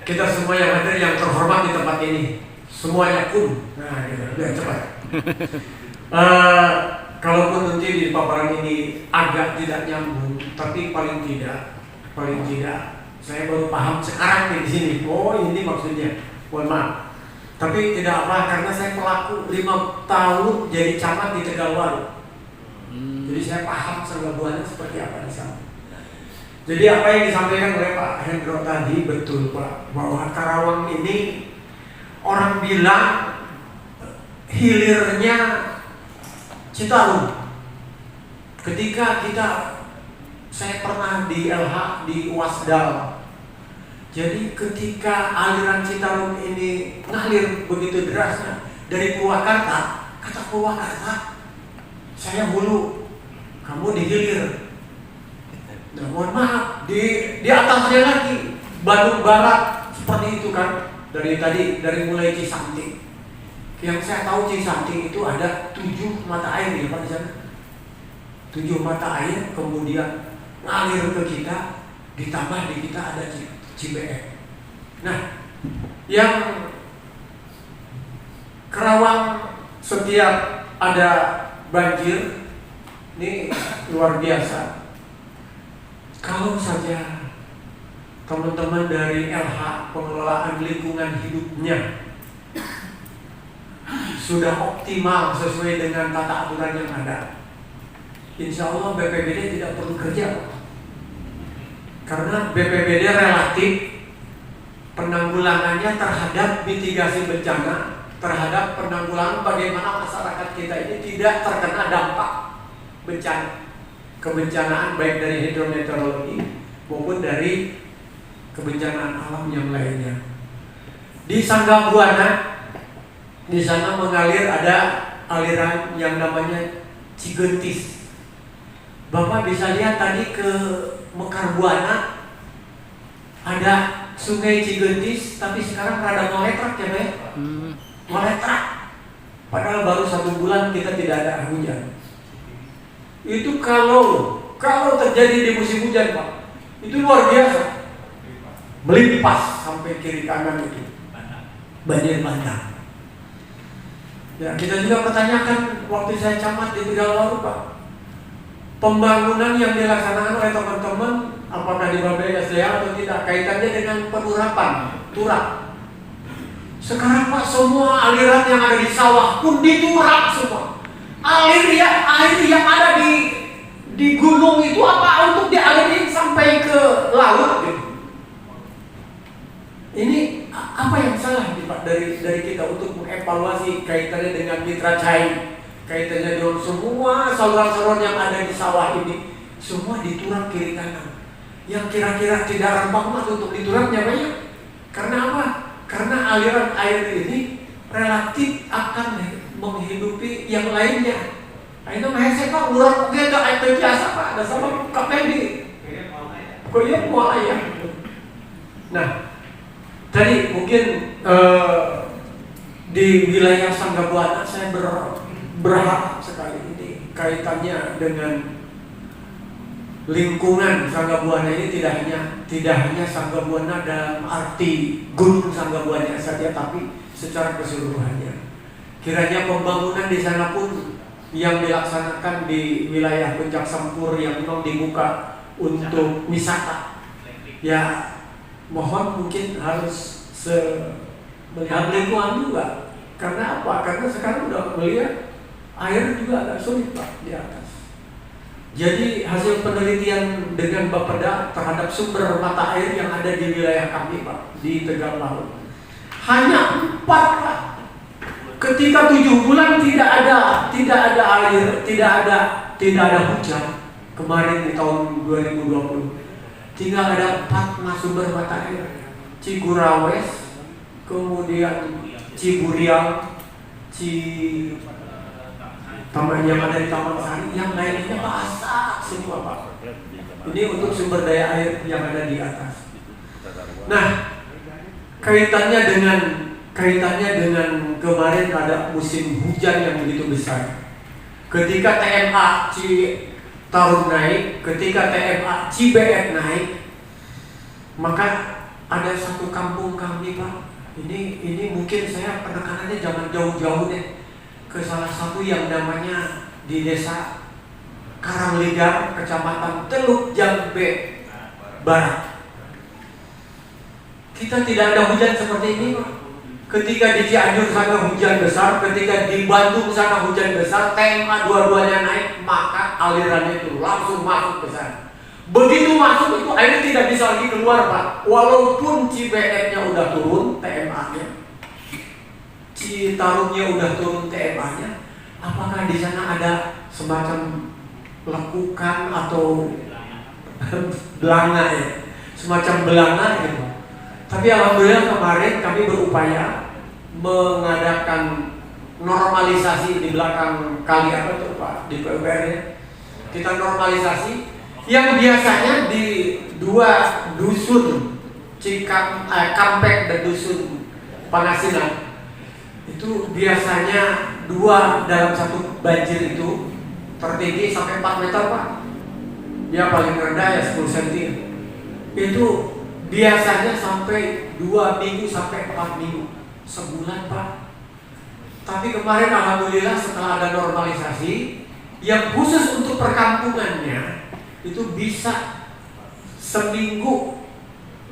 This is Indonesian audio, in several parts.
Kita semua yang hadir yang terhormat di tempat ini, semuanya kun. Nah, gitu, biar cepat. Kalaupun nanti di paparan ini agak tidak nyambung, tapi paling tidak saya baru paham sekarang di sini. Oh, ini maksudnya. Mohon maaf. Tapi tidak apa, karena saya pelaku 5 tahun jadi camat di Tegalwaru. Jadi saya paham Sangga Buana seperti apa di sana. Jadi apa yang disampaikan oleh Pak Hendro tadi betul Pak, bahwa Karawang ini orang bilang hilirnya Citarum. Ketika saya pernah di LH di Wasdal. Jadi ketika aliran Citarum ini ngalir begitu derasnya dari Purwakarta, kata Purwakarta, saya hulu, kamu di hilir. Nah, mohon maaf, di atasnya lagi Bandung Barat seperti itu kan. Dari mulai Cisanti. Yang saya tahu Cisanti itu ada 7 mata air ya Pak di sana. 7 mata air kemudian ngalir ke kita, ditambah di kita ada Cibeek. Nah, yang Karawang setiap ada banjir ini luar biasa. Kalau saja teman-teman dari LH pengelolaan lingkungan hidupnya sudah optimal sesuai dengan tata aturan yang ada, insya Allah BPBD tidak perlu kerja. Karena BPBD relatif penanggulangannya terhadap mitigasi bencana, terhadap penanggulangan bagaimana masyarakat kita ini tidak terkena dampak kebencanaan baik dari hidrometeorologi maupun dari kebencanaan alam yang lainnya. Di Sangga Buana, di sana mengalir ada aliran yang namanya Cigentis. Bapak bisa lihat tadi ke Mekar Buana ada Sungai Cigentis, tapi sekarang rada meletrak ya Pak. Meletrak. Padahal baru 1 bulan kita tidak ada hujan. Itu kalau terjadi di musim hujan Pak, itu luar biasa. Melimpas sampai kiri kanan itu. Banjir bandang. Ya, kita juga pertanyakan waktu saya camat di Tegalwaru Pak. Pembangunan yang dilaksanakan oleh teman-teman apakah di Balai SDA atau tidak, kaitannya dengan penurapan turap. Sekarang Pak, semua aliran yang ada di sawah pun diturap semua. Air yang ada di gunung itu apa untuk dialirin sampai ke laut gitu. Ini apa yang salah nih Pak dari kita untuk mengevaluasi kaitannya dengan mitra cair, kaitannya dengan semua saluran-saluran yang ada di sawah ini, semua diturap kiri kanan. Yang kira-kira tidak rempang mas untuk diturapnya banyak. Karena apa? Karena aliran air ini relatif akan menghidupi yang lainnya. Itu mahasiswa Pak, urang oge teh air biasa Pak, ada sama KPD. Koyok mulai ya. Nah, tadi mungkin di wilayah Sangga Buana saya berharap sekali ini kaitannya dengan lingkungan Sangga Buana ini tidak hanya Sangga Buana dalam arti gunung Sangga Buana saja, tapi secara keseluruhannya. Kiranya pembangunan di sana pun yang dilaksanakan di wilayah Puncak Sempur yang memang dibuka untuk wisata, ya mohon mungkin harus melihat lingkungan juga. Karena apa? Karena sekarang udah melihat air juga agak sulit Pak di atas. Jadi hasil penelitian dengan Bapeda terhadap sumber mata air yang ada di wilayah kami Pak di Tegalwaru hanya 4 Pak. Ketika 7 bulan tidak ada air, tidak ada hujan. Kemarin di tahun 2020 tinggal ada 4 sumber mata air. Cigurawes, kemudian Ciburial, taman yang ada di Taman Sari, yang lainnya basah semua Pak. Ini untuk sumber daya air yang ada di atas. Nah, kaitannya dengan kemarin ada musim hujan yang begitu besar. Ketika TMA Citarum naik, ketika TMA Cibeek naik, maka ada satu kampung kami Pak, ini mungkin saya penekanannya jangan jauh-jauh deh, ke salah satu yang namanya di desa Karangligar, kecamatan Teluk Jambe Barat. Kita tidak ada hujan seperti ini Pak. Ketika di Cianjur sana hujan besar, ketika di Bandung sana hujan besar, TMA dua-duanya naik, maka alirannya itu langsung masuk ke sana. Begitu masuk itu airnya tidak bisa lagi keluar Pak. Walaupun Cibeetnya udah turun TMA-nya, Citarumnya udah turun TMA-nya, apakah di sana ada semacam lekukan atau belanga ya, semacam belanga gitu. Tapi alhamdulillah kemarin kami berupaya mengadakan normalisasi di belakang kali apa tuh Pak di PUPR ya. Kita normalisasi yang biasanya di dua dusun Kampek dan dusun Pangasinan itu biasanya dua dalam satu banjir itu tertinggi sampai 4 meter Pak. Ya paling rendah ya 10 cm. Itu biasanya sampai 2 minggu sampai 4 minggu, sebulan Pak. Tapi kemarin alhamdulillah setelah ada normalisasi yang khusus untuk perkampungannya itu bisa seminggu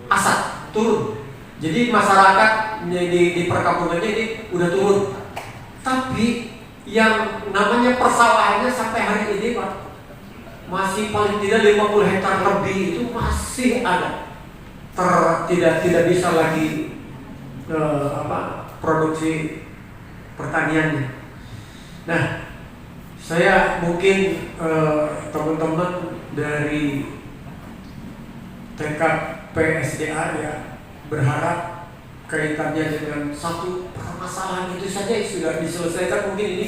asap turun. Jadi masyarakat di perkampungannya ini udah turun. Tapi yang namanya persawahannya sampai hari ini Pak, masih paling tidak 50 hektar lebih itu masih ada. Tidak bisa lagi produksi pertaniannya. Nah, saya mungkin teman-teman dari TKPSDA ya berharap kaitannya dengan satu permasalahan itu saja sudah diselesaikan, mungkin ini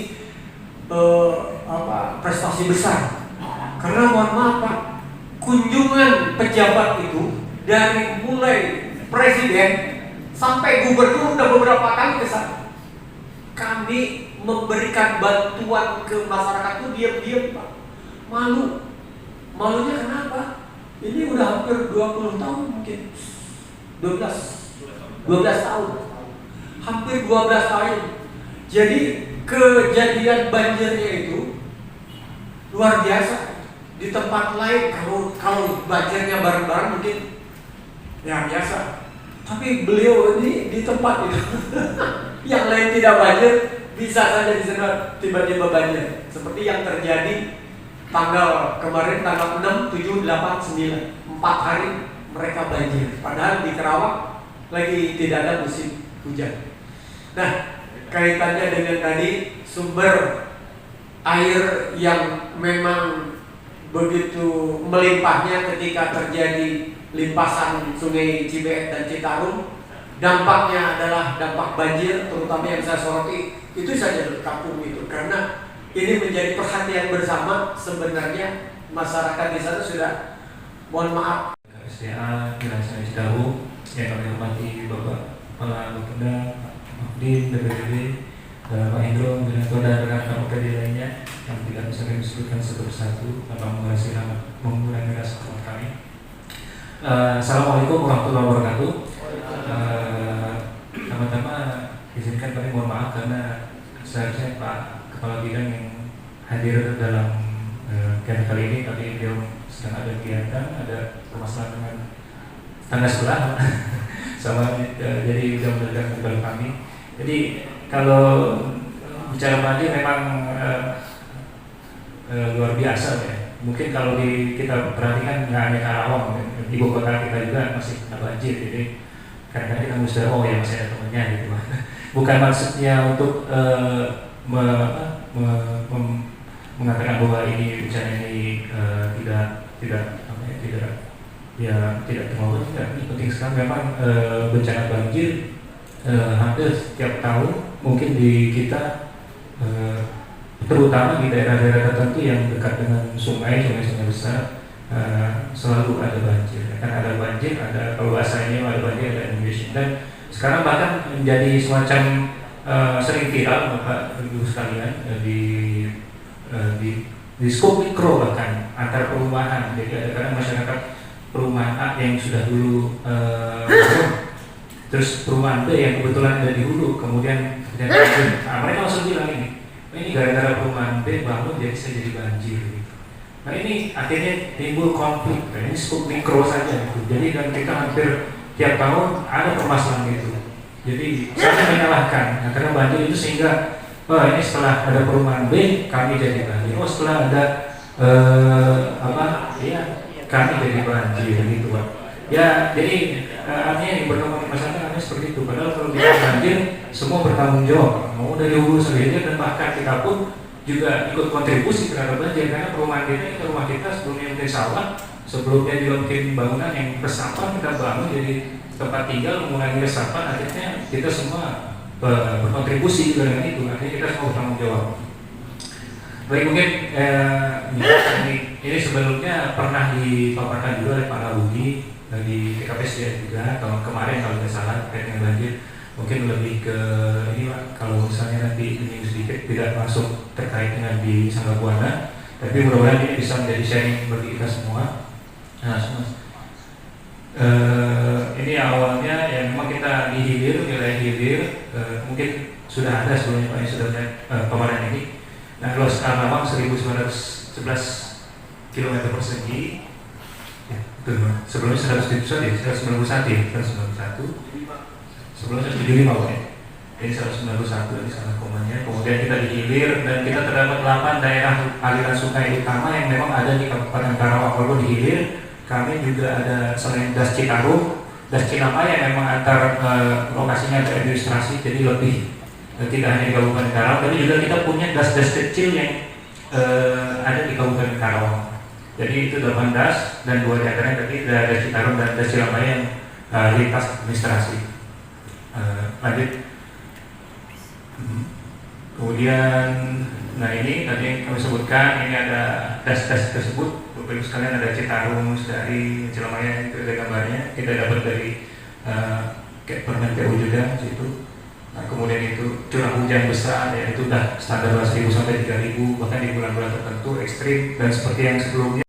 prestasi besar. Karena mohon maaf Pak, kunjungan pejabat itu dari mulai presiden sampai gubernur udah beberapa kali ke sana. Kami memberikan bantuan ke masyarakat itu diam-diam Pak. Malunya kenapa? Ini udah hampir 20 tahun mungkin 12 tahun. Hampir 12 tahun. Jadi kejadian banjirnya itu luar biasa. Di tempat lain kalau banjirnya bareng-bareng mungkin ya biasa. Tapi beliau ini di tempat itu yang lain tidak banjir, bisa saja di sana tiba-tiba banjir. Seperti yang terjadi kemarin tanggal 6, 7, 8, 9, 4 hari mereka banjir. Padahal di Kerawang lagi tidak ada musim hujan. Nah, kaitannya dengan tadi sumber air yang memang begitu melimpahnya ketika terjadi limpasan Sungai Cibeet dan Citarum, dampaknya adalah dampak banjir, terutama yang saya soroti itu saja di kampung itu, karena ini menjadi perhatian bersama. Sebenarnya masyarakat di sana sudah, mohon maaf, SDA Dirasa Cidahu yang kami hormati Bapak Kepala Bapeda, Pak Mahdi, BPBD, Pak Hendro, Binato, dan rekan-rekan OPD lainnya yang tidak bisa kami sebutkan satu persatu tanpa mengurangi rasa hormat kami. Assalamualaikum warahmatullahi wabarakatuh. Pertama-tama izinkan kami mohon maaf karena seharusnya Pak Kepala Bidang yang hadir dalam kegiatan kali ini, tapi beliau sedang ada kegiatan, ada permasalahan dengan tangga sebelah sama jadi sudah mendekat kepada kami. Jadi kalau bicara banjir memang luar biasa ya. Mungkin kalau kita perhatikan nggak hanya Karawang, ibu kota kita juga masih kena banjir. Jadi kadang-kadang kita mesti ya masih ada temannya gitu. Bukan maksudnya untuk mengatakan bahwa ini bencana ini tidak terlalu tidak. Ini penting sekali memang bencana banjir hampir setiap tahun mungkin di kita terutama di daerah-daerah tertentu yang dekat dengan sungai besar selalu ada banjir. Kan ada banjir, ada kalau bahasanya ada banjir, ada inundation. Dan sekarang bahkan menjadi semacam sering viral Bapak Ibu sekalian di skop mikro bahkan antar perumahan. Jadi ada kadang masyarakat perumahan A yang sudah dulu terus perumahan B yang kebetulan ada di hulu, kemudian mereka langsung bilang ini gara-gara perumahan B bangun jadi saya jadi banjir gitu. Nah ini akhirnya timbul konflik, ini cukup mikro saja gitu. Jadi dan kita hampir tiap tahun ada permasalahan itu. Jadi saya menyalahkan karena banjir itu sehingga ini setelah ada perumahan B kami jadi banjir. Setelah ada kami jadi banjir gitu Pak. Ya jadi artinya yang berkembang di masyarakat artinya seperti itu. Padahal kalau kita banjir semua bertanggung jawab, mau dari hulu sampai hilir, dan bahkan kita pun juga ikut kontribusi terhadap banjir karena perumahan kita itu rumah kita sebelumnya menjadi sawah, sebelumnya juga mungkin bangunan yang resapan kita bangun jadi tempat tinggal, mengurangi resapan, akhirnya kita semua berkontribusi juga dengan itu, artinya kita semua bertanggung jawab. Baik, mungkin ini sebelumnya pernah dipaparkan juga oleh Pak Budi di TKPSDA juga tahun kemarin kalau tidak salah terkait dengan banjir. Mungkin lebih ke ini Pak, kalau misalnya nanti ini sedikit tidak masuk terkait dengan di Sanggabuana, tapi mudah-mudahan ini bisa menjadi sharing bagi kita semua. Nah, ini awalnya ya memang kita di hilir, wilayah hilir, mungkin sudah ada sebelumnya Pak yang sudah lihat paparan ini. Nah, luas Karawang 1911 km persegi. Ya, betul Pak. Sebelumnya 191 ya, 191. Sebelumnya 175 Pak ya. Ini 191 di sana komanya. Kemudian kita dihilir dan kita terdapat 8 daerah aliran sungai utama yang memang ada di Kabupaten Karawang. Walaupun dihilir, kami juga ada selain Das Citarum, Das Cinamaya yang memang antar lokasinya ada administrasi, jadi lebih tidak hanya di Kabupaten Karawang, tapi juga kita punya das-das kecil yang ada di Kabupaten Karawang. Jadi itu 8 das dan 2 diantaranya tadi Das Citarum dan Das Cinamaya yang lintas administrasi. Lanjut. Kemudian, nah ini tadi yang kami sebutkan, ini ada das-das tersebut. Bapak-Ibu sekalian, ada Citarum dari Cilamaya, itu ada gambarnya. Kita dapat dari Permen PU juga situ. Nah, kemudian itu curah hujan besar ya, itu udah standar 1000 sampai 3000, bahkan di bulan-bulan tertentu ekstrim, dan seperti yang sebelumnya